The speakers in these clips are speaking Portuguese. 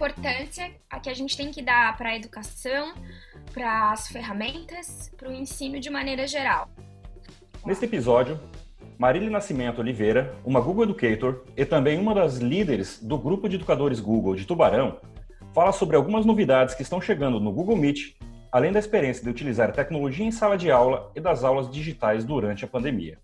importância que a gente tem que dar para a educação, para as ferramentas, para o ensino de maneira geral. Neste episódio, Marília Nascimento Oliveira, uma Google Educator e também uma das líderes do grupo de educadores Google de Tubarão, fala sobre algumas novidades que estão chegando no Google Meet, além da experiência de utilizar tecnologia em sala de aula e das aulas digitais durante a pandemia.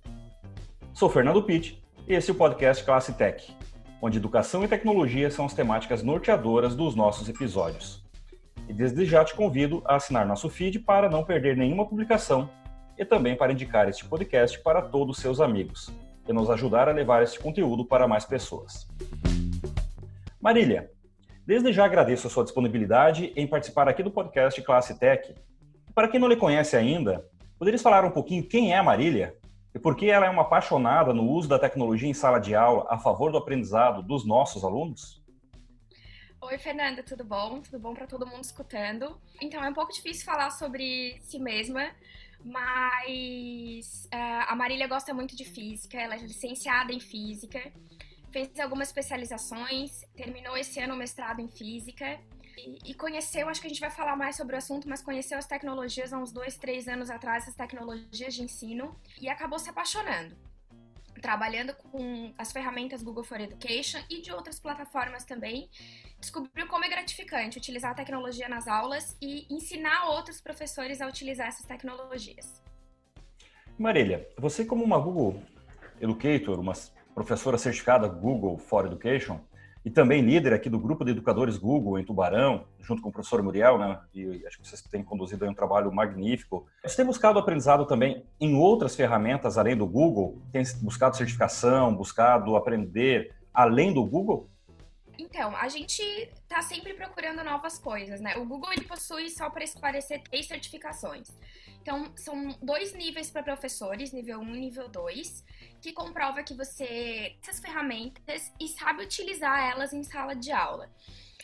Sou Fernando Pitt e esse é o podcast Classe Tech, onde educação e tecnologia são as temáticas norteadoras dos nossos episódios. E desde já te convido a assinar nosso feed para não perder nenhuma publicação e também para indicar este podcast para todos os seus amigos e nos ajudar a levar este conteúdo para mais pessoas. Marília, desde já agradeço a sua disponibilidade em participar aqui do podcast Classe Tech. Para quem não lhe conhece ainda, poderias falar um pouquinho quem é a Marília e por que ela é uma apaixonada no uso da tecnologia em sala de aula a favor do aprendizado dos nossos alunos? Oi, Fernanda, tudo bom? Tudo bom para todo mundo escutando? Então, é um pouco difícil falar sobre si mesma, mas a Marília gosta muito de física, ela é licenciada em física, fez algumas especializações, terminou esse ano o mestrado em física e conheceu, acho que a gente vai falar mais sobre o assunto, mas conheceu as tecnologias há uns 2, 3 anos atrás, as tecnologias de ensino, e acabou se apaixonando, trabalhando com as ferramentas Google for Education e de outras plataformas também. Descobriu como é gratificante utilizar a tecnologia nas aulas e ensinar outros professores a utilizar essas tecnologias. Marília, você como uma Google Educator, uma professora certificada Google for Education e também líder aqui do grupo de educadores Google em Tubarão, junto com o professor Muriel, né? E acho que vocês têm conduzido aí um trabalho magnífico. Você tem buscado aprendizado também em outras ferramentas além do Google? Tem buscado certificação, buscado aprender além do Google? Então, a gente está sempre procurando novas coisas, né? O Google ele possui, só para esclarecer, 3 certificações. Então, são 2 níveis para professores, nível 1 e nível 2, que comprova que você tem essas ferramentas e sabe utilizar elas em sala de aula.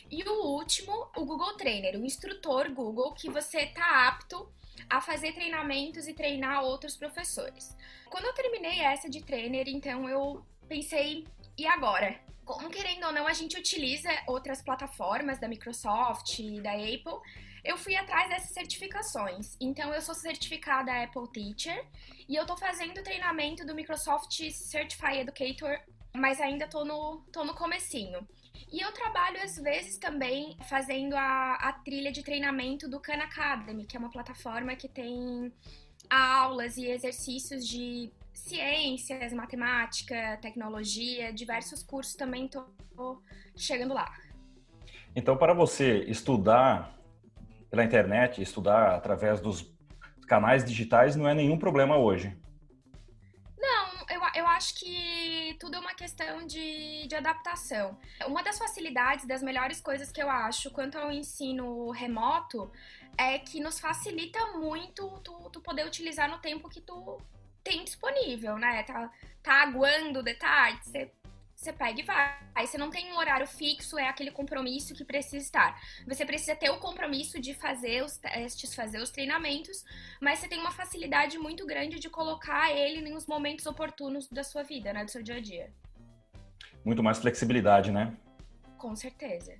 E o último, o Google Trainer, o instrutor Google, que você está apto a fazer treinamentos e treinar outros professores. Quando eu terminei essa de trainer, então eu pensei, e agora? Como, querendo ou não, a gente utiliza outras plataformas da Microsoft e da Apple, eu fui atrás dessas certificações. Então, eu sou certificada Apple Teacher e eu tô fazendo treinamento do Microsoft Certified Educator, mas ainda tô no comecinho. E eu trabalho, às vezes, também fazendo a trilha de treinamento do Khan Academy, que é uma plataforma que tem aulas e exercícios de ciências, matemática, tecnologia, diversos cursos também tô chegando lá. Então, para você estudar pela internet, estudar através dos canais digitais não é nenhum problema hoje? Não, eu acho que tudo é uma questão de adaptação. Uma das facilidades, das melhores coisas que eu acho quanto ao ensino remoto é que nos facilita muito tu poder utilizar no tempo que tu tem disponível, né? Tá aguando de tarde, você pega e vai. Aí você não tem um horário fixo, é aquele compromisso que precisa estar. Você precisa ter o compromisso de fazer os testes, fazer os treinamentos, mas você tem uma facilidade muito grande de colocar ele nos momentos oportunos da sua vida, né? Do seu dia a dia. Muito mais flexibilidade, né? Com certeza.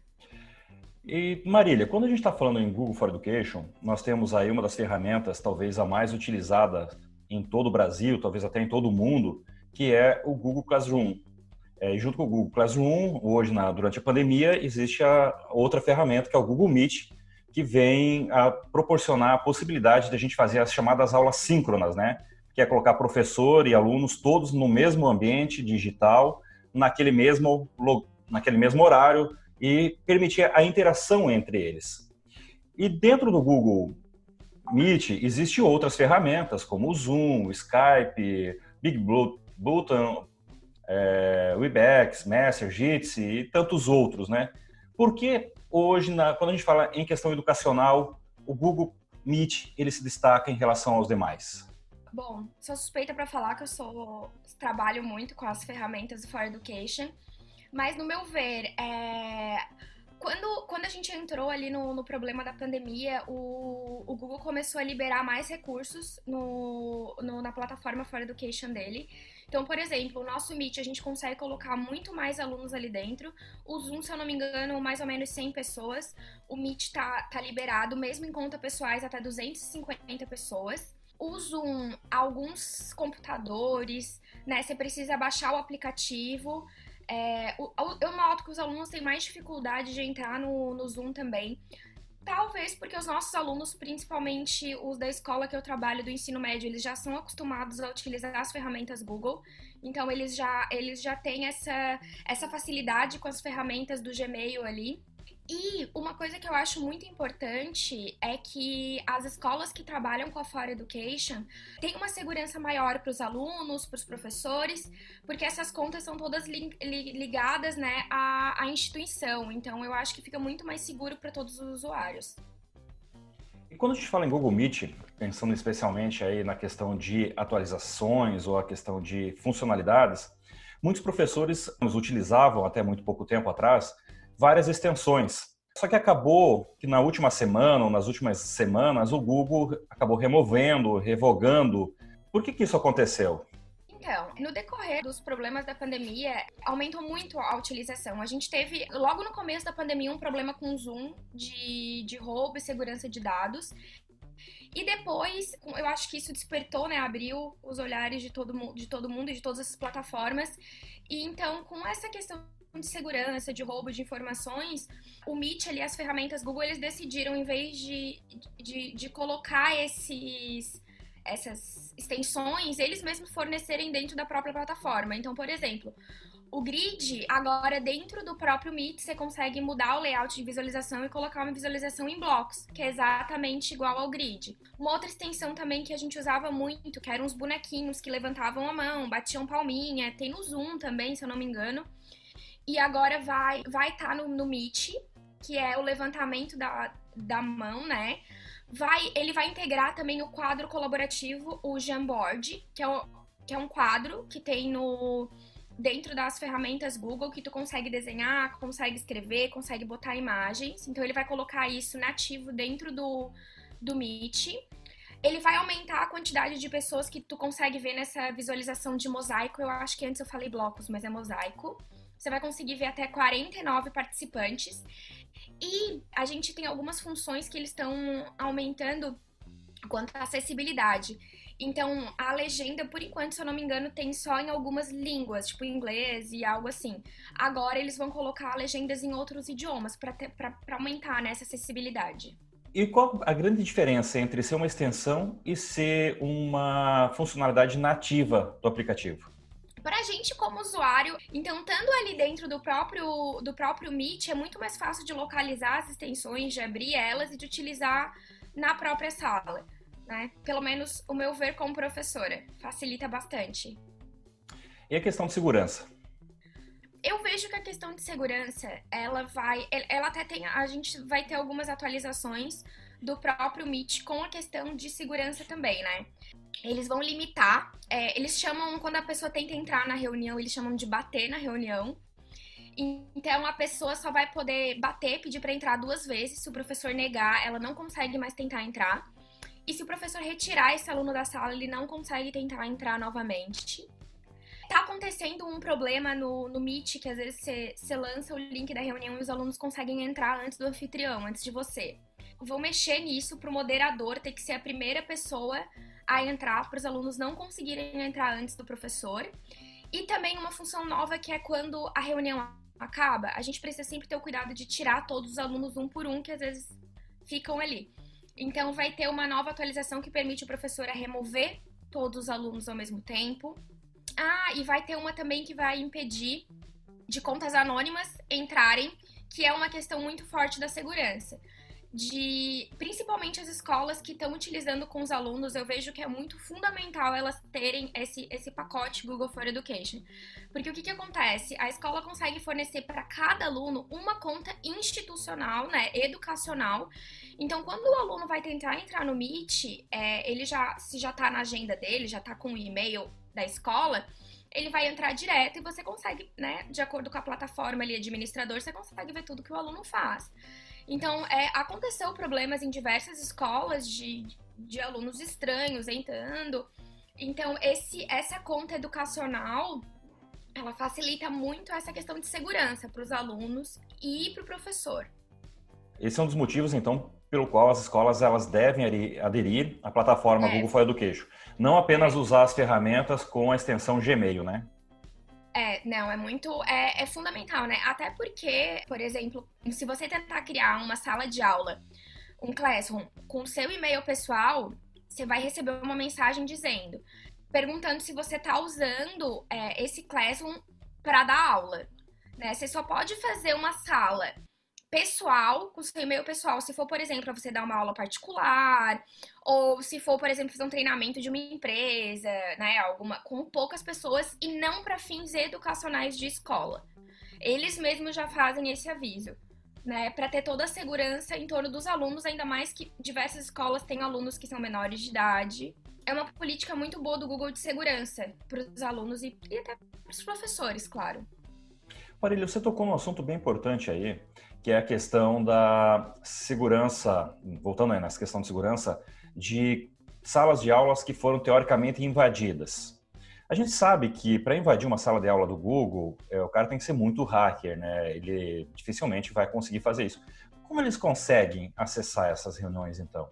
E Marília, quando a gente está falando em Google for Education, nós temos aí uma das ferramentas talvez a mais utilizada em todo o Brasil, talvez até em todo o mundo, que é o Google Classroom. Junto com o Google Classroom, hoje, durante a pandemia, existe a outra ferramenta, que é o Google Meet, que vem a proporcionar a possibilidade de a gente fazer as chamadas aulas síncronas, né? Que é colocar professor e alunos todos no mesmo ambiente digital, naquele mesmo horário, e permitir a interação entre eles. E dentro do Google Meet, existem outras ferramentas, como o Zoom, o Skype, Big Button, Webex, Messenger, Jitsi e tantos outros, né? Por que hoje, quando a gente fala em questão educacional, o Google Meet ele se destaca em relação aos demais? Bom, sou suspeita para falar que trabalho muito com as ferramentas do For Education, mas no meu ver, quando a gente entrou ali no problema da pandemia, o Google começou a liberar mais recursos na plataforma For Education dele. Então, por exemplo, o nosso Meet, a gente consegue colocar muito mais alunos ali dentro. O Zoom, se eu não me engano, mais ou menos 100 pessoas. O Meet tá liberado, mesmo em conta pessoais, até 250 pessoas. O Zoom, alguns computadores, né? Você precisa baixar o aplicativo. Eu noto que os alunos têm mais dificuldade de entrar no Zoom também. Talvez porque os nossos alunos, principalmente os da escola que eu trabalho, do ensino médio, eles já são acostumados a utilizar as ferramentas Google. Então, eles já têm essa facilidade com as ferramentas do Gmail ali. E uma coisa que eu acho muito importante é que as escolas que trabalham com a For Education têm uma segurança maior para os alunos, para os professores, porque essas contas são todas ligadas, né, à instituição. Então, eu acho que fica muito mais seguro para todos os usuários. E quando a gente fala em Google Meet, pensando especialmente aí na questão de atualizações ou a questão de funcionalidades, muitos professores nos utilizavam até muito pouco tempo atrás várias extensões. Só que acabou que na última semana ou nas últimas semanas o Google acabou removendo, revogando. Por que isso aconteceu? Então, no decorrer dos problemas da pandemia, aumentou muito a utilização. A gente teve, logo no começo da pandemia, um problema com o Zoom de roubo e segurança de dados. E depois, eu acho que isso despertou, né, abriu os olhares de todo mundo e de todas as plataformas. E então, com essa questão de segurança, de roubo de informações, o Meet ali, as ferramentas Google, eles decidiram, em vez de colocar essas extensões, eles mesmos fornecerem dentro da própria plataforma. Então, por exemplo, o grid, agora dentro do próprio Meet, você consegue mudar o layout de visualização e colocar uma visualização em blocos, que é exatamente igual ao grid. Uma outra extensão também que a gente usava muito, que eram os bonequinhos que levantavam a mão, batiam palminha, tem no Zoom também, se eu não me engano. E agora vai estar no Meet, que é o levantamento da mão, né? Ele vai integrar também o quadro colaborativo, o Jamboard, que é um quadro que tem dentro das ferramentas Google, que tu consegue desenhar, consegue escrever, consegue botar imagens. Então, ele vai colocar isso nativo dentro do Meet. Ele vai aumentar a quantidade de pessoas que tu consegue ver nessa visualização de mosaico. Eu acho que antes eu falei blocos, mas é mosaico. Você vai conseguir ver até 49 participantes. E a gente tem algumas funções que eles estão aumentando quanto à acessibilidade. Então, a legenda, por enquanto, se eu não me engano, tem só em algumas línguas, tipo inglês e algo assim. Agora eles vão colocar legendas em outros idiomas para aumentar, né, essa acessibilidade. E qual a grande diferença entre ser uma extensão e ser uma funcionalidade nativa do aplicativo? Pra gente como usuário, então, estando ali dentro do próprio Meet, é muito mais fácil de localizar as extensões, de abrir elas e de utilizar na própria sala, né? Pelo menos o meu ver como professora, facilita bastante. E a questão de segurança? Eu vejo que a questão de segurança, ela até tem, a gente vai ter algumas atualizações do próprio Meet com a questão de segurança também, né? Eles vão limitar, eles chamam, quando a pessoa tenta entrar na reunião, eles chamam de bater na reunião. Então, a pessoa só vai poder bater, pedir para entrar 2 vezes. Se o professor negar, ela não consegue mais tentar entrar. E se o professor retirar esse aluno da sala, ele não consegue tentar entrar novamente. Tá acontecendo um problema no Meet, que às vezes você lança o link da reunião e os alunos conseguem entrar antes do anfitrião, antes de você. Vou mexer nisso pro moderador ter que ser a primeira pessoa a entrar, para os alunos não conseguirem entrar antes do professor. E também uma função nova, que é quando a reunião acaba, a gente precisa sempre ter o cuidado de tirar todos os alunos um por um, que às vezes ficam ali. Então vai ter uma nova atualização que permite o professor a remover todos os alunos ao mesmo tempo. E vai ter uma também que vai impedir de contas anônimas entrarem, que é uma questão muito forte da segurança. Principalmente as escolas que estão utilizando com os alunos, eu vejo que é muito fundamental elas terem esse pacote Google for Education. Porque o que acontece? A escola consegue fornecer para cada aluno uma conta institucional, né, educacional. Então, quando o aluno vai tentar entrar no Meet, se já está na agenda dele, já está com o e-mail da escola, ele vai entrar direto e você consegue, né, de acordo com a plataforma ali, administrador, você consegue ver tudo que o aluno faz. Então, aconteceu problemas em diversas escolas de alunos estranhos entrando. Então, essa conta educacional, ela facilita muito essa questão de segurança para os alunos e para o professor. Esse é um dos motivos, então, pelo qual as escolas elas devem aderir à plataforma Google for Education. Não apenas usar as ferramentas com a extensão Gmail, né? Não, é fundamental, né? Até porque, por exemplo, se você tentar criar uma sala de aula, um Classroom, com o seu e-mail pessoal, você vai receber uma mensagem perguntando se você está usando esse Classroom para dar aula, né? Você só pode fazer uma sala pessoal, com seu e-mail pessoal, se for, por exemplo, para você dar uma aula particular, ou se for, por exemplo, fazer um treinamento de uma empresa, né, com poucas pessoas e não para fins educacionais de escola. Eles mesmos já fazem esse aviso, né, para ter toda a segurança em torno dos alunos, ainda mais que diversas escolas têm alunos que são menores de idade. É uma política muito boa do Google de segurança para os alunos e até para os professores, claro. Marília, você tocou num assunto bem importante aí, que é a questão da segurança, voltando aí nessa questão de segurança, de salas de aulas que foram teoricamente invadidas. A gente sabe que para invadir uma sala de aula do Google, o cara tem que ser muito hacker, né? Ele dificilmente vai conseguir fazer isso. Como eles conseguem acessar essas reuniões, então?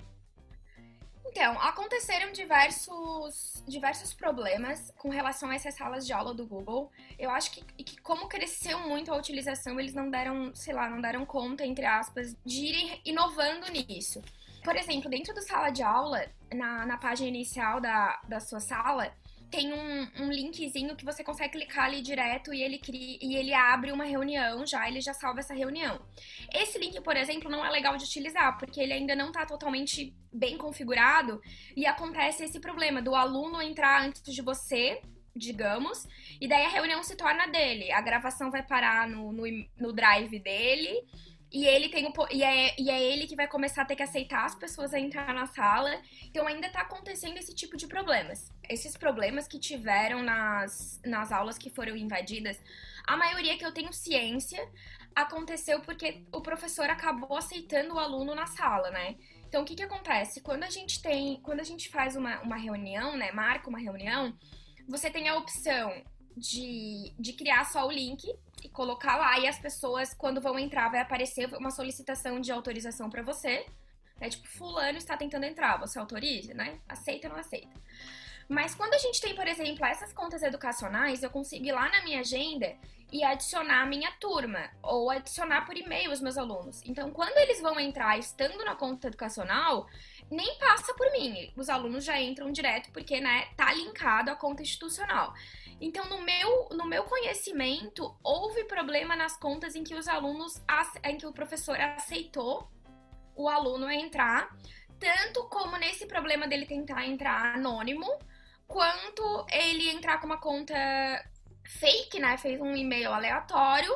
Então, aconteceram diversos problemas com relação a essas salas de aula do Google. Eu acho que como cresceu muito a utilização, eles não deram conta, entre aspas, de irem inovando nisso. Por exemplo, dentro da sala de aula, na página inicial da sua sala, tem um linkzinho que você consegue clicar ali direto e ele abre uma reunião ele já salva essa reunião. Esse link, por exemplo, não é legal de utilizar, porque ele ainda não está totalmente bem configurado e acontece esse problema do aluno entrar antes de você, digamos, e daí a reunião se torna dele. A gravação vai parar no drive dele. E é ele que vai começar a ter que aceitar as pessoas a entrar na sala. Então ainda tá acontecendo esse tipo de problemas. Esses problemas que tiveram nas aulas que foram invadidas, a maioria que eu tenho ciência, aconteceu porque o professor acabou aceitando o aluno na sala, né? Então o que acontece? Quando a gente faz uma reunião, né? Marca uma reunião, você tem a opção de criar só o link e colocar lá, e as pessoas, quando vão entrar, vai aparecer uma solicitação de autorização para você, né? Tipo, fulano está tentando entrar, você autoriza, né? Aceita ou não aceita? Mas quando a gente tem, por exemplo, essas contas educacionais, eu consigo ir lá na minha agenda e adicionar a minha turma, ou adicionar por e-mail os meus alunos. Então, quando eles vão entrar estando na conta educacional, nem passa por mim. Os alunos já entram direto porque, né, tá linkado à conta institucional. Então, no meu conhecimento, houve problema nas contas em que em que o professor aceitou o aluno entrar, tanto como nesse problema dele tentar entrar anônimo, quanto ele entrar com uma conta fake, né? Fez um e-mail aleatório,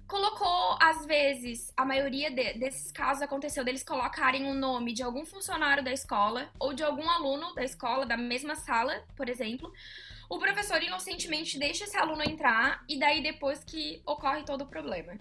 colocou, às vezes, a maioria desses casos aconteceu deles colocarem o nome de algum funcionário da escola ou de algum aluno da escola, da mesma sala, por exemplo. O professor inocentemente deixa esse aluno entrar e daí depois que ocorre todo o problema.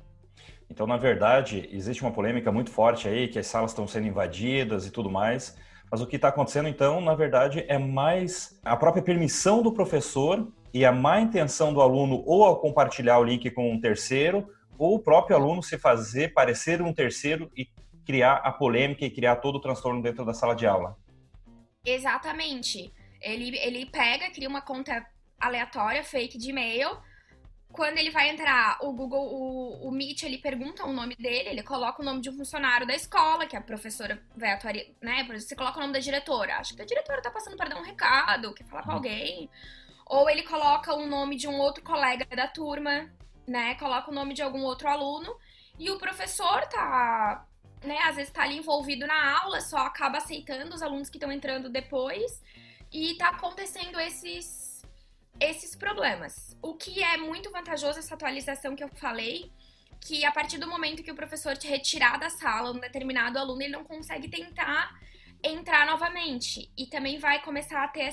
Então, na verdade, existe uma polêmica muito forte aí, que as salas estão sendo invadidas e tudo mais, mas o que está acontecendo, então, na verdade, é mais a própria permissão do professor e a má intenção do aluno ou ao compartilhar o link com um terceiro, ou o próprio aluno se fazer parecer um terceiro e criar a polêmica e criar todo o transtorno dentro da sala de aula. Exatamente. Ele pega, cria uma conta aleatória, fake de e-mail. Quando ele vai entrar, o Google, o Meet, ele pergunta o nome dele, ele coloca o nome de um funcionário da escola, que a professora vai atuar, né? Por exemplo, você coloca o nome da diretora. Acho que a diretora tá passando para dar um recado, quer falar com alguém. Ou ele coloca o nome de um outro colega da turma, né? Coloca o nome de algum outro aluno. E o professor tá, né? Às vezes tá ali envolvido na aula, só acaba aceitando os alunos que estão entrando depois. E tá acontecendo esses problemas. O que é muito vantajoso essa atualização que eu falei, que a partir do momento que o professor te retirar da sala um determinado aluno, ele não consegue tentar entrar novamente. E também vai começar a ter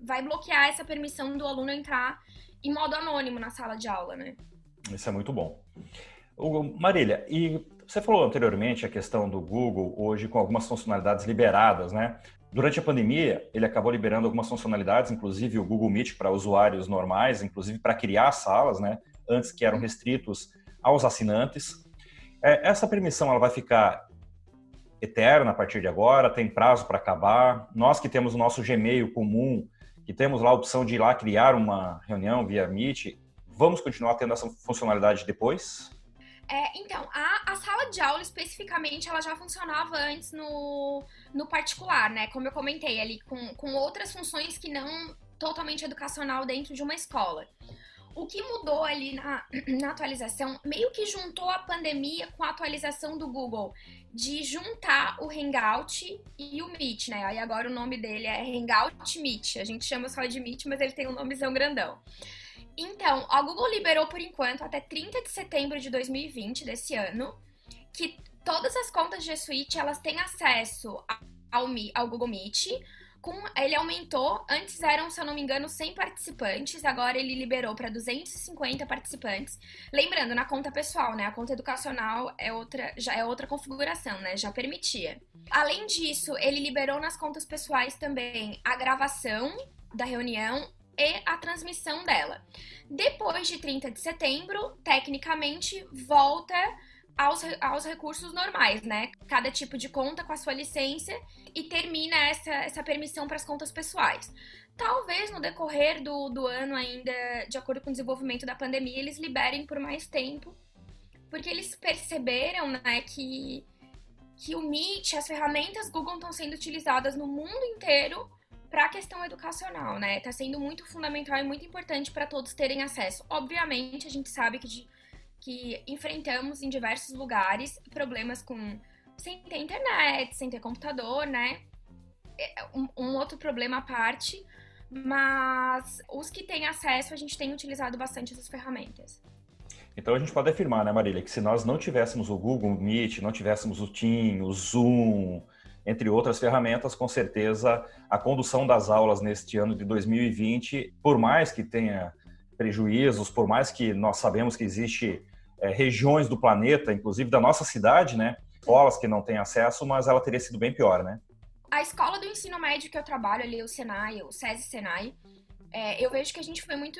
vai bloquear essa permissão do aluno entrar em modo anônimo na sala de aula, né? Isso é muito bom. Marília, e você falou anteriormente a questão do Google hoje com algumas funcionalidades liberadas, né? Durante a pandemia, ele acabou liberando algumas funcionalidades, inclusive o Google Meet para usuários normais, inclusive para criar salas, né? Antes que eram restritos aos assinantes. Essa permissão ela vai ficar eterna a partir de agora? Tem prazo para acabar? Nós que temos o nosso Gmail comum, que temos lá a opção de ir lá criar uma reunião via Meet, vamos continuar tendo essa funcionalidade depois? Então, a sala de aula especificamente, ela já funcionava antes no particular, né? Como eu comentei ali, com outras funções que não totalmente educacional dentro de uma escola. O que mudou ali na atualização, meio que juntou a pandemia com a atualização do Google, de juntar o Hangout e o Meet, né? Aí agora o nome dele é Hangout Meet. A gente chama só de Meet, mas ele tem um nomezão grandão. Então, a Google liberou por enquanto até 30 de setembro de 2020, desse ano, que todas as contas de G Suite, elas têm acesso ao Google Meet. Ele aumentou, antes eram, se eu não me engano, 100 participantes, agora ele liberou para 250 participantes. Lembrando, na conta pessoal, né? A conta educacional já é outra configuração, né? Já permitia. Além disso, ele liberou nas contas pessoais também a gravação da reunião e a transmissão dela. Depois de 30 de setembro, tecnicamente, volta aos recursos normais, né? Cada tipo de conta com a sua licença e termina essa permissão para as contas pessoais. Talvez no decorrer do ano ainda, de acordo com o desenvolvimento da pandemia, eles liberem por mais tempo, porque eles perceberam, né, que o Meet, as ferramentas Google estão sendo utilizadas no mundo inteiro para a questão educacional, né? Tá sendo muito fundamental e muito importante para todos terem acesso. Obviamente, a gente sabe que enfrentamos em diversos lugares problemas sem ter internet, sem ter computador, né? Um outro problema à parte, mas os que têm acesso, a gente tem utilizado bastante essas ferramentas. Então a gente pode afirmar, né, Marília, que se nós não tivéssemos o Google Meet, não tivéssemos o Teams, o Zoom, entre outras ferramentas, com certeza a condução das aulas neste ano de 2020, por mais que tenha prejuízos, por mais que nós sabemos que existe regiões do planeta, inclusive da nossa cidade, né, escolas que não têm acesso, mas ela teria sido bem pior, né? A escola do ensino médio que eu trabalho ali, o Senai, o SESI Senai, eu vejo que a gente foi muito,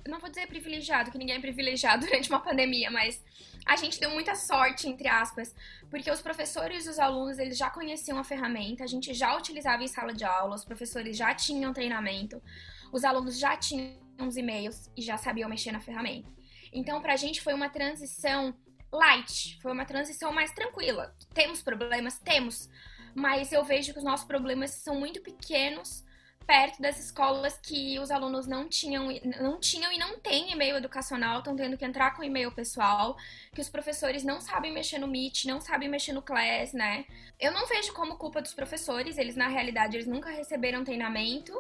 não vou dizer privilegiado, que ninguém é privilegiado durante uma pandemia, mas a gente deu muita sorte, entre aspas, porque os professores e os alunos, eles já conheciam a ferramenta, a gente já utilizava em sala de aula, os professores já tinham treinamento, os alunos já tinham os e-mails e já sabiam mexer na ferramenta. Então, pra gente foi uma transição light, foi uma transição mais tranquila. Temos problemas? Temos, mas eu vejo que os nossos problemas são muito pequenos perto das escolas que os alunos não tinham e não têm e-mail educacional, estão tendo que entrar com e-mail pessoal, que os professores não sabem mexer no Meet, não sabem mexer no Class, né? Eu não vejo como culpa dos professores, eles na realidade eles nunca receberam treinamento,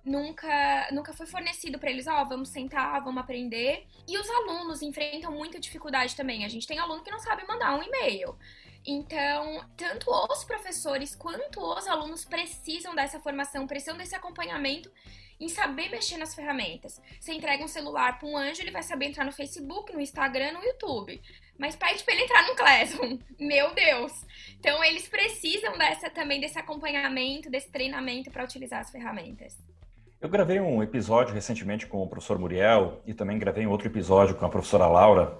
nunca foi fornecido para eles, vamos sentar, vamos aprender. E os alunos enfrentam muita dificuldade também. A gente tem aluno que não sabe mandar um e-mail. Então, tanto os professores quanto os alunos precisam dessa formação, precisam desse acompanhamento em saber mexer nas ferramentas. Você entrega um celular para um anjo, ele vai saber entrar no Facebook, no Instagram, no YouTube. Mas pede para ele entrar no Classroom. Meu Deus! Então, eles precisam também desse acompanhamento, desse treinamento para utilizar as ferramentas. Eu gravei um episódio recentemente com o professor Muriel e também gravei um outro episódio com a professora Laura,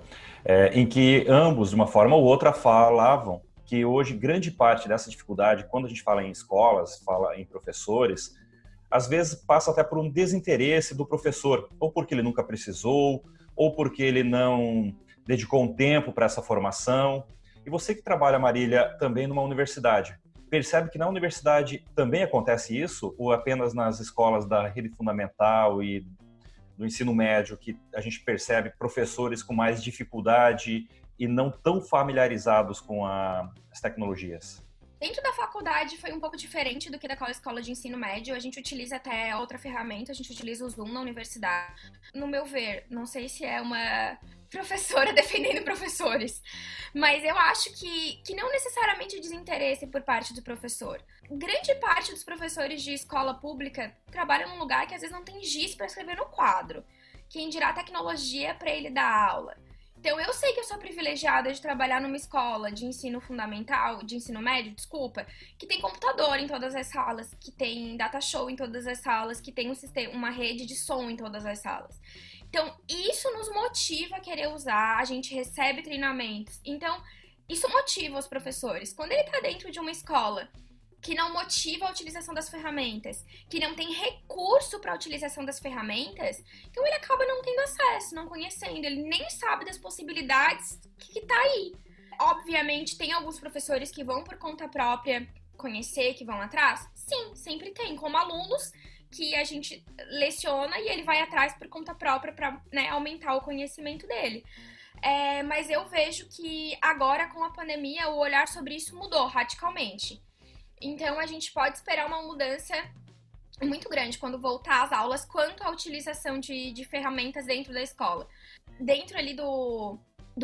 em que ambos, de uma forma ou outra, falavam que hoje grande parte dessa dificuldade, quando a gente fala em escolas, fala em professores, às vezes passa até por um desinteresse do professor, ou porque ele nunca precisou, ou porque ele não dedicou um tempo para essa formação. E você que trabalha, Marília, também numa universidade, percebe que na universidade também acontece isso, ou apenas nas escolas da rede fundamental e do ensino médio, que a gente percebe professores com mais dificuldade e não tão familiarizados com as tecnologias? Dentro da faculdade foi um pouco diferente do que daquela escola de ensino médio. A gente utiliza até outra ferramenta, a gente utiliza o Zoom na universidade. No meu ver, não sei se é uma professora defendendo professores, mas eu acho que não necessariamente desinteresse por parte do professor. Grande parte dos professores de escola pública trabalham num lugar que às vezes não tem giz para escrever no quadro. Quem dirá tecnologia para ele dar aula. Então, eu sei que eu sou privilegiada de trabalhar numa escola de ensino fundamental, de ensino médio, desculpa, que tem computador em todas as salas, que tem data show em todas as salas, que tem um sistema, uma rede de som em todas as salas. Então, isso nos motiva a querer usar, a gente recebe treinamentos. Então, isso motiva os professores. Quando ele está dentro de uma escola que não motiva a utilização das ferramentas, que não tem recurso para a utilização das ferramentas, então ele acaba não tendo acesso, não conhecendo, ele nem sabe das possibilidades que tá aí. Obviamente, tem alguns professores que vão por conta própria conhecer, que vão atrás? Sim, sempre tem, como alunos que a gente leciona e ele vai atrás por conta própria para, né, aumentar o conhecimento dele. Mas eu vejo que agora, com a pandemia, o olhar sobre isso mudou radicalmente. Então, a gente pode esperar uma mudança muito grande quando voltar às aulas quanto à utilização de ferramentas dentro da escola. Dentro ali do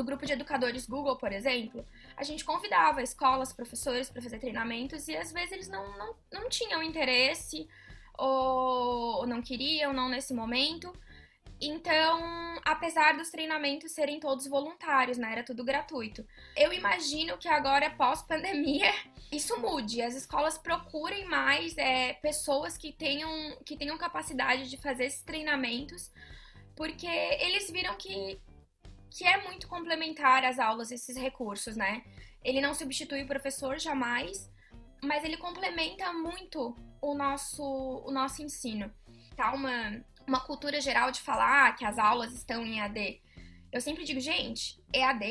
grupo de educadores Google, por exemplo, a gente convidava escolas, professores para fazer treinamentos e às vezes eles não tinham interesse ou não queriam, não nesse momento. Então, apesar dos treinamentos serem todos voluntários, né? Era tudo gratuito. Eu imagino que agora, pós-pandemia, isso mude. As escolas procurem mais pessoas que tenham capacidade de fazer esses treinamentos, porque eles viram que é muito complementar às aulas esses recursos, né? Ele não substitui o professor jamais, mas ele complementa muito o nosso ensino. Tá uma cultura geral de falar que as aulas estão em EAD. Eu sempre digo, gente, EAD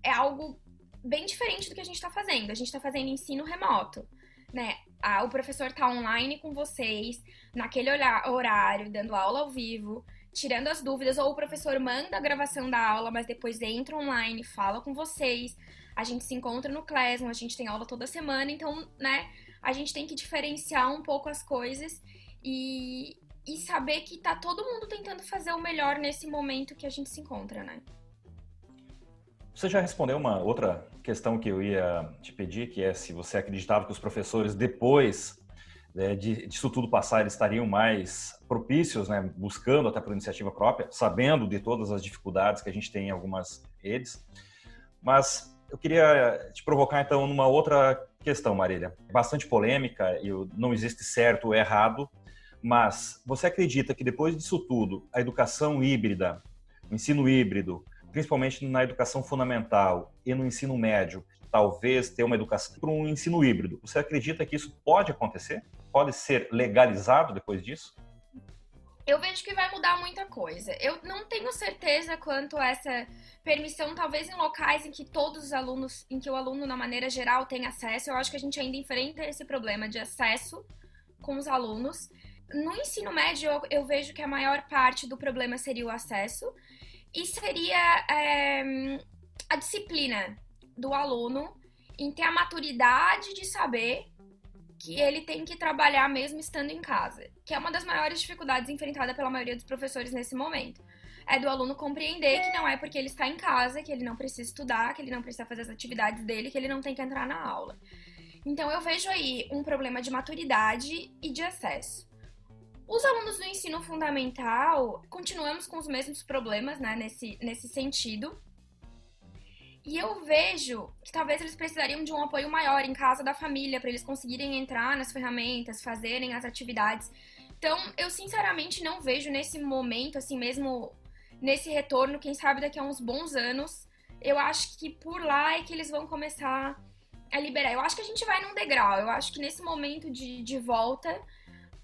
é algo bem diferente do que a gente está fazendo. A gente está fazendo ensino remoto, né? O professor tá online com vocês, naquele horário, dando aula ao vivo, tirando as dúvidas, ou o professor manda a gravação da aula, mas depois entra online, fala com vocês. A gente se encontra no Classroom, a gente tem aula toda semana, então, né, a gente tem que diferenciar um pouco as coisas e saber que tá todo mundo tentando fazer o melhor nesse momento que a gente se encontra, né? Você já respondeu uma outra questão que eu ia te pedir, que é se você acreditava que os professores, depois disso tudo passar, eles estariam mais propícios, né, buscando até por iniciativa própria, sabendo de todas as dificuldades que a gente tem em algumas redes. Mas eu queria te provocar, então, numa outra questão, Marília. Bastante polêmica, e não existe certo ou errado, mas você acredita que depois disso tudo, a educação híbrida, o ensino híbrido, principalmente na educação fundamental e no ensino médio, talvez ter uma educação para um ensino híbrido, você acredita que isso pode acontecer? Pode ser legalizado depois disso? Eu vejo que vai mudar muita coisa. Eu não tenho certeza quanto a essa permissão, talvez em locais em que todos os alunos, em que o aluno, na maneira geral, tem acesso. Eu acho que a gente ainda enfrenta esse problema de acesso com os alunos. No ensino médio, eu vejo que a maior parte do problema seria o acesso e seria a disciplina do aluno em ter a maturidade de saber que ele tem que trabalhar mesmo estando em casa, que é uma das maiores dificuldades enfrentadas pela maioria dos professores nesse momento. É do aluno compreender que não é porque ele está em casa, que ele não precisa estudar, que ele não precisa fazer as atividades dele, que ele não tem que entrar na aula. Então eu vejo aí um problema de maturidade e de acesso. Os alunos do ensino fundamental, continuamos com os mesmos problemas, né, nesse sentido. E eu vejo que talvez eles precisariam de um apoio maior em casa da família, para eles conseguirem entrar nas ferramentas, fazerem as atividades. Então, eu sinceramente não vejo nesse momento, assim mesmo, nesse retorno, quem sabe daqui a uns bons anos, eu acho que por lá é que eles vão começar a liberar. Eu acho que a gente vai num degrau, eu acho que nesse momento de volta,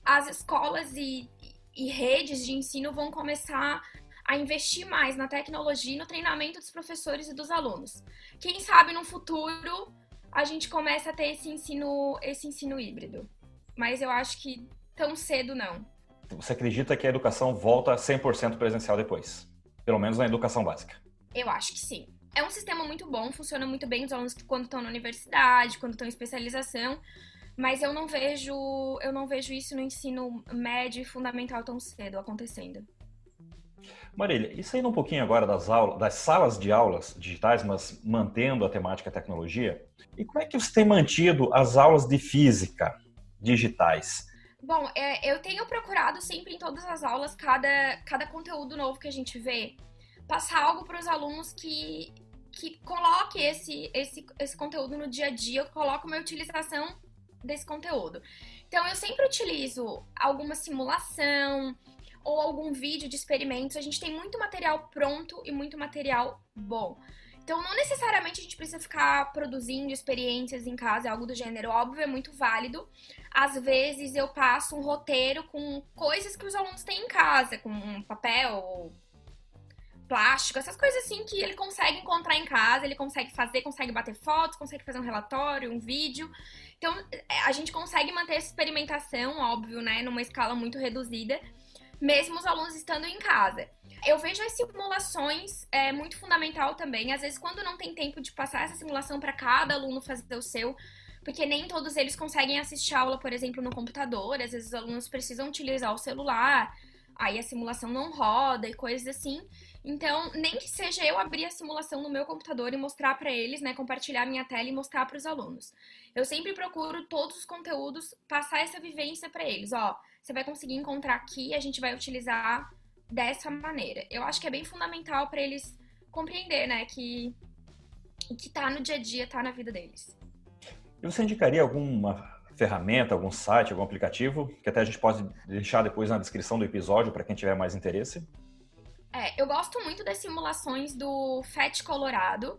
as escolas e redes de ensino vão começar a investir mais na tecnologia e no treinamento dos professores e dos alunos. Quem sabe no futuro a gente começa a ter esse ensino híbrido. Mas eu acho que tão cedo não. Você acredita que a educação volta a 100% presencial depois? Pelo menos na educação básica. Eu acho que sim. É um sistema muito bom, funciona muito bem os alunos quando estão na universidade, quando estão em especialização, mas eu não vejo isso no ensino médio e fundamental tão cedo acontecendo. Marília, e saindo um pouquinho agora das salas de aulas digitais, mas mantendo a temática tecnologia, e como é que você tem mantido as aulas de física digitais? Bom, eu tenho procurado sempre em todas as aulas, cada conteúdo novo que a gente vê, passar algo para os alunos que coloque esse conteúdo no dia a dia, coloque uma utilização desse conteúdo. Então, eu sempre utilizo alguma simulação ou algum vídeo de experimentos. A gente tem muito material pronto e muito material bom. Então, não necessariamente a gente precisa ficar produzindo experiências em casa, algo do gênero. Óbvio, é muito válido. Às vezes, eu passo um roteiro com coisas que os alunos têm em casa, com papel, plástico, essas coisas assim que ele consegue encontrar em casa, ele consegue fazer, consegue bater fotos, consegue fazer um relatório, um vídeo. Então, a gente consegue manter essa experimentação, óbvio, né, numa escala muito reduzida, mesmo os alunos estando em casa. Eu vejo as simulações muito fundamental também. Às vezes, quando não tem tempo de passar essa simulação para cada aluno fazer o seu, porque nem todos eles conseguem assistir a aula, por exemplo, no computador. Às vezes, os alunos precisam utilizar o celular, aí a simulação não roda e coisas assim. Então, nem que seja eu abrir a simulação no meu computador e mostrar para eles, né, compartilhar minha tela e mostrar para os alunos. Eu sempre procuro todos os conteúdos, passar essa vivência para eles. Ó, você vai conseguir encontrar aqui, a gente vai utilizar dessa maneira. Eu acho que é bem fundamental para eles compreender, né, que tá no dia a dia, tá na vida deles. E você indicaria alguma ferramenta, algum site, algum aplicativo, que até a gente pode deixar depois na descrição do episódio para quem tiver mais interesse? Eu gosto muito das simulações do FET Colorado.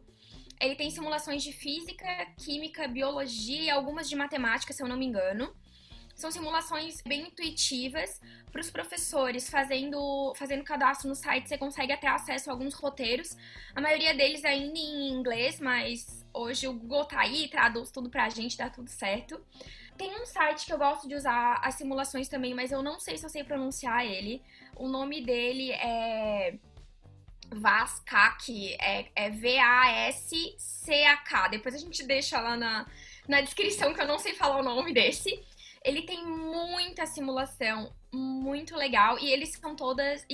Ele tem simulações de física, química, biologia e algumas de matemática, se eu não me engano. São simulações bem intuitivas para os professores. Fazendo cadastro no site, você consegue até acesso a alguns roteiros. A maioria deles ainda em inglês, mas hoje o Google tá aí, traduz tudo pra gente, dá tudo certo. Tem um site que eu gosto de usar as simulações também, mas eu não sei se eu sei pronunciar ele. O nome dele é VASCAC, é VASCAK. Depois a gente deixa lá na descrição, que eu não sei falar o nome desse. Ele tem muita simulação, muito legal, e eles são todas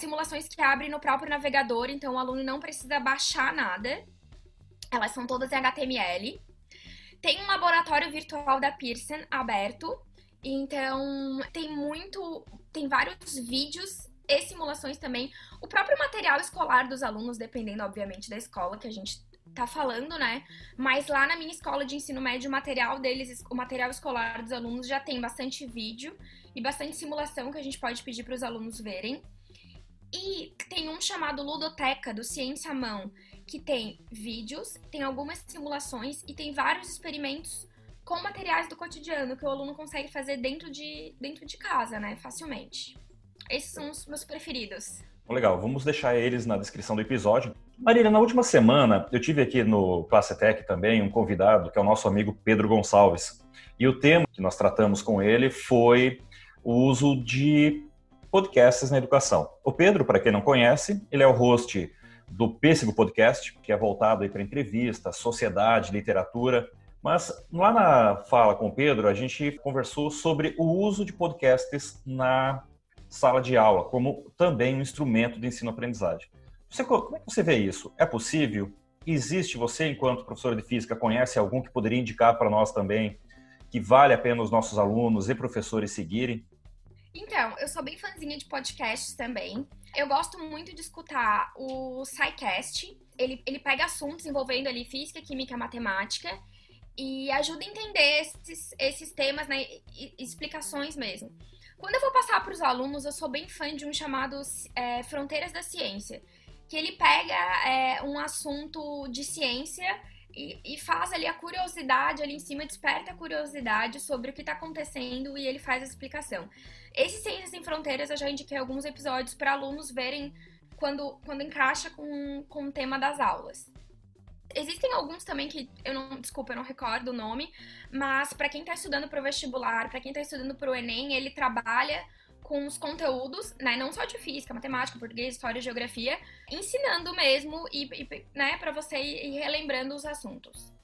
simulações que abrem no próprio navegador, então o aluno não precisa baixar nada. Elas são todas em HTML. Tem um laboratório virtual da Pearson aberto, então tem vários vídeos e simulações também. O próprio material escolar dos alunos, dependendo, obviamente, da escola que a gente tá falando, né? Mas lá na minha escola de ensino médio, o material escolar dos alunos já tem bastante vídeo e bastante simulação que a gente pode pedir para os alunos verem. E tem um chamado Ludoteca, do Ciência à Mão, que tem vídeos, tem algumas simulações e tem vários experimentos com materiais do cotidiano que o aluno consegue fazer dentro de casa, né? Facilmente. Esses são os meus preferidos. Legal, vamos deixar eles na descrição do episódio. Marília, na última semana eu tive aqui no Classe Tech também um convidado, que é o nosso amigo Pedro Gonçalves. E o tema que nós tratamos com ele foi o uso de podcasts na educação. O Pedro, para quem não conhece, ele é o host do Pêssego Podcast, que é voltado para entrevistas, sociedade, literatura. Mas lá na fala com o Pedro, a gente conversou sobre o uso de podcasts na sala de aula, como também um instrumento de ensino-aprendizagem. Como é que você vê isso? É possível? Existe, você, enquanto professora de física, conhece algum que poderia indicar para nós também que vale a pena os nossos alunos e professores seguirem? Então, eu sou bem fãzinha de podcasts também. Eu gosto muito de escutar o SciCast. Ele pega assuntos envolvendo ali física, química, matemática e ajuda a entender esses temas, né, e explicações mesmo. Quando eu vou passar para os alunos, eu sou bem fã de um chamado Fronteiras da Ciência, que ele pega um assunto de ciência e faz ali a curiosidade ali em cima, desperta a curiosidade sobre o que está acontecendo e ele faz a explicação. Esse Ciências Sem Fronteiras eu já indiquei alguns episódios para alunos verem quando encaixa com o tema das aulas. Existem alguns também que eu não recordo o nome, mas para quem está estudando para o vestibular, para quem está estudando para o Enem, ele trabalha com os conteúdos, né, não só de física, matemática, português, história, geografia, ensinando mesmo e né, para você ir relembrando os assuntos.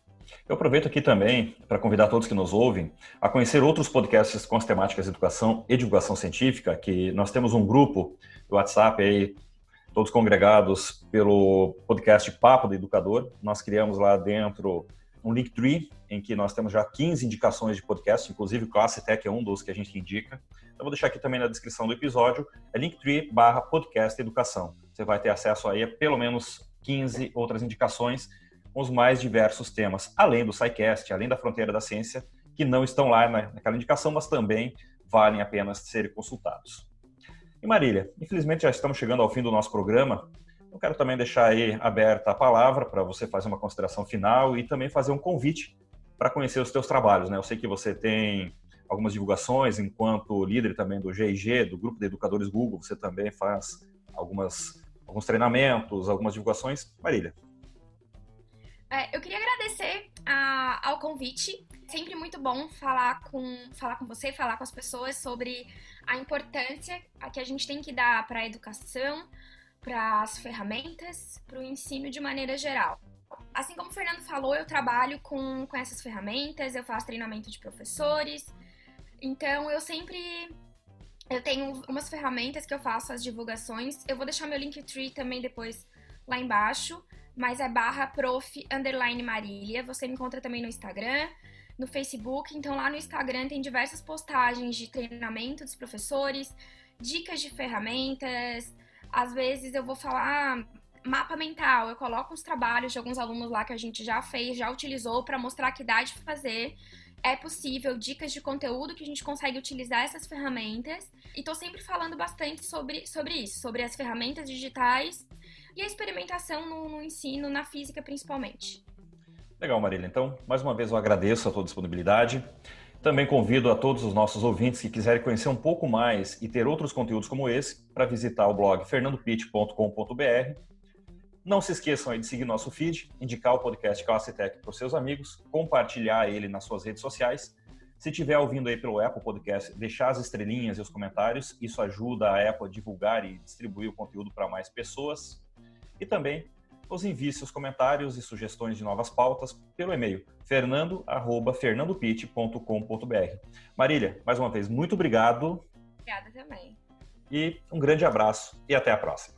Eu aproveito aqui também para convidar todos que nos ouvem a conhecer outros podcasts com as temáticas de educação e divulgação científica, que nós temos um grupo do WhatsApp aí, todos congregados pelo podcast Papo do Educador. Nós criamos lá dentro um Linktree, em que nós temos já 15 indicações de podcast, inclusive o Classe Tech é um dos que a gente indica. Eu vou deixar aqui também na descrição do episódio, é Linktree/podcast educação. Você vai ter acesso aí a pelo menos 15 outras indicações com os mais diversos temas, além do SciCast, além da Fronteira da Ciência, que não estão lá naquela indicação, mas também valem a pena serem consultados. E Marília, infelizmente já estamos chegando ao fim do nosso programa. Eu quero também deixar aí aberta a palavra para você fazer uma consideração final e também fazer um convite para conhecer os teus trabalhos, né? Eu sei que você tem algumas divulgações enquanto líder também do GIG, do Grupo de Educadores Google, você também faz alguns treinamentos, algumas divulgações. Marília. Eu queria agradecer ao convite. Sempre muito bom falar com você, falar com as pessoas sobre a importância que a gente tem que dar para a educação, para as ferramentas, para o ensino de maneira geral. Assim como o Fernando falou, eu trabalho com essas ferramentas, eu faço treinamento de professores, então eu tenho umas ferramentas que eu faço as divulgações. Eu vou deixar meu Linktree também depois lá embaixo, mas é /prof_Marília. Você me encontra também no Instagram, no Facebook. Então lá no Instagram tem diversas postagens de treinamento dos professores, dicas de ferramentas. Às vezes eu vou falar mapa mental, eu coloco uns trabalhos de alguns alunos lá que a gente já fez, já utilizou para mostrar que dá de fazer. É possível, dicas de conteúdo que a gente consegue utilizar essas ferramentas. E tô sempre falando bastante sobre isso, sobre as ferramentas digitais e a experimentação no ensino, na física principalmente. Legal, Marília. Então, mais uma vez eu agradeço a tua disponibilidade. Também convido a todos os nossos ouvintes que quiserem conhecer um pouco mais e ter outros conteúdos como esse para visitar o blog fernandopitt.com.br. Não se esqueçam aí de seguir nosso feed, indicar o podcast Classe Tech para os seus amigos, compartilhar ele nas suas redes sociais. Se estiver ouvindo aí pelo Apple Podcast, deixar as estrelinhas e os comentários. Isso ajuda a Apple a divulgar e distribuir o conteúdo para mais pessoas. E também nos envie seus comentários e sugestões de novas pautas pelo e-mail fernando@fernandopitt.com.br. Marília, mais uma vez, muito obrigado. Obrigada também. E um grande abraço e até a próxima.